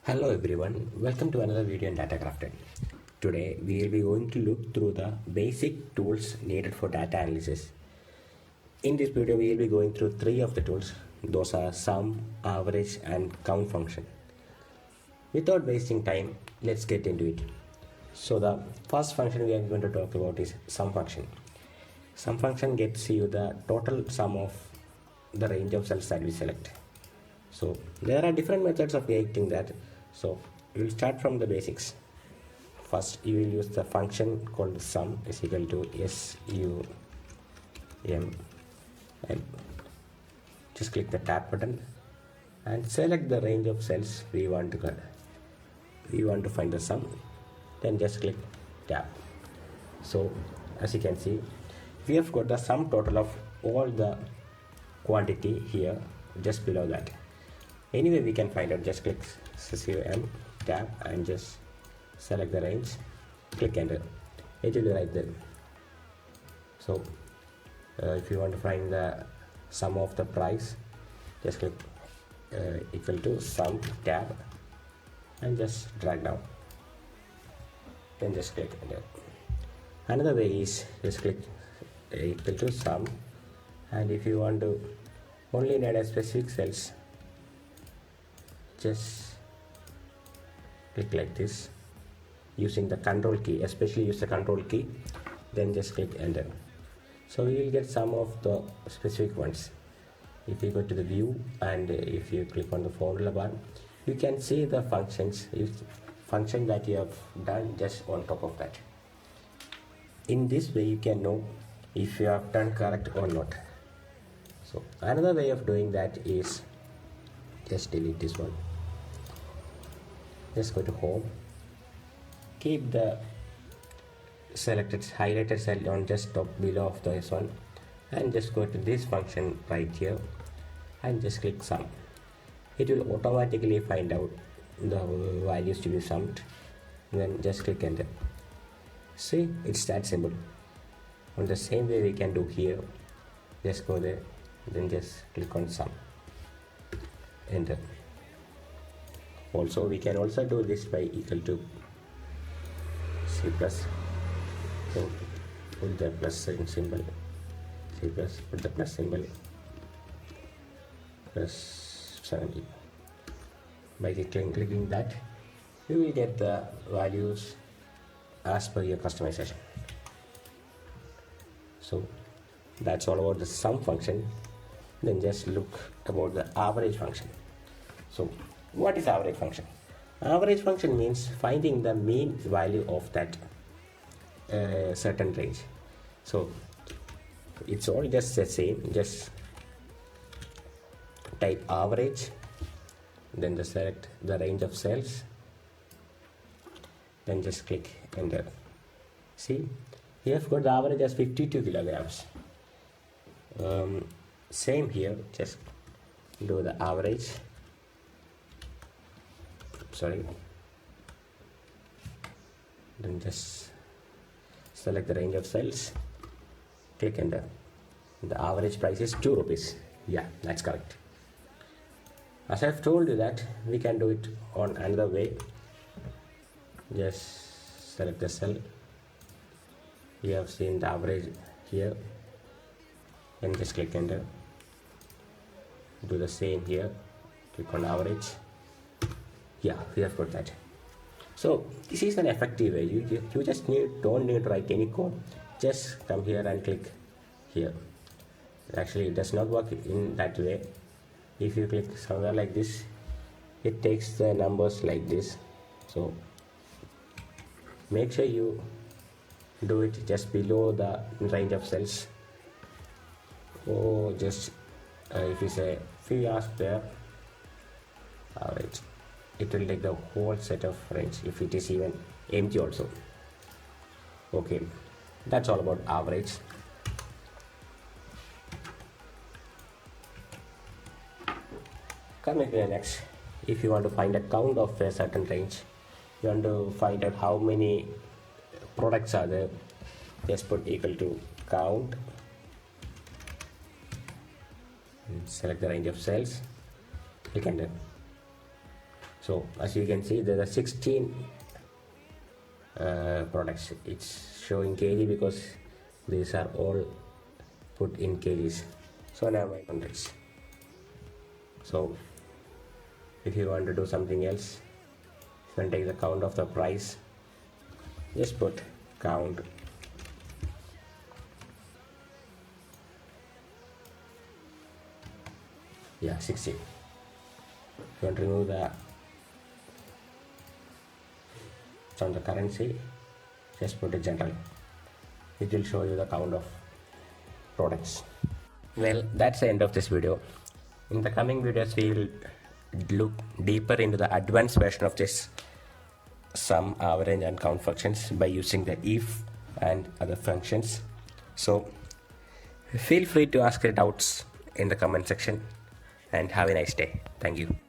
Hello everyone, welcome to another video in Data Crafted. Today we will be going to look through the basic tools needed for data analysis. In this video we will be going through three of the tools. Those are sum, average and count function. Without wasting time, let's get into it. So the first function we are going to talk about is sum function. Sum function gets you the total sum of the range of cells that we select. So there are different methods of getting that. So we will start from the basics. First you will use the function called sum is equal to sum, and just click the tab button and select the range of cells we want to get. We want to find the sum, then just click tab. So as you can see, we have got the sum total of all the quantity here just below that. Anyway, we can find out. Just click sum tab and just select the range, click enter. It will be right there. So if you want to find the sum of the price, just click equal to sum tab and just drag down, then just click enter. Another way is just click equal to sum, and if you want to only need a specific cells, just click like this using the control key, especially use the control key, then just click enter. So you will get some of the specific ones. If you go to the view and if you click on the formula bar, you can see the functions, function that you have done just on top of that. In this way you can know if you have done correct or not. So another way of doing that is just delete this one. Just go to home, keep the selected highlighted cell on just top below of this one, and just go to this function right here and just click sum. It will automatically find out the values to be summed, then just click enter. See, it's that simple. On the same way we can do here. Just go there, then just click on sum, enter. Also we can also do this by equal to C plus, so put the plus symbol, C plus, put the plus symbol, plus 70. By clicking that, you will get the values as per your customization. So that's all about the sum function. Then just look about the average function. So what is average function? Average function means finding the mean value of that certain range. So it's all just the same. Just type average, then just select the range of cells, then just click enter. See, we have got the average as 52 kilograms. Same here, just do the average. Then just select the range of cells, click enter. The average price is 2 rupees. Yeah, that's correct. As I've told you that we can do it on another way. Just select the cell. You have seen the average here, and just click enter. Do the same here, click on average. Yeah, we have got that. So this is an effective way. You just don't need to write any code. Just come here and click here. Actually it does not work in that way. If you click somewhere like this, it takes the numbers like this. So make sure you do it just below the range of cells. Or just if you say few hours there, average, it will take the whole set of range if it is even empty also. Okay, that's all about average. Coming to the next, if you want to find a count of a certain range, you want to find out how many products are there, just put equal to count and select the range of cells, click enter. So as you can see, there are 16 products. It's showing kg because these are all put in kgs. So now my hundreds. So if you want to do something else, you can take the count of the price, just put count. Yeah, 60. If you want to remove the from the currency, just put it general. It will show you the count of products. Well, that's the end of this video. In the coming videos, we will look deeper into the advanced version of this sum, average and count functions by using the if and other functions. So feel free to ask your doubts in the comment section, and have a nice day. Thank you.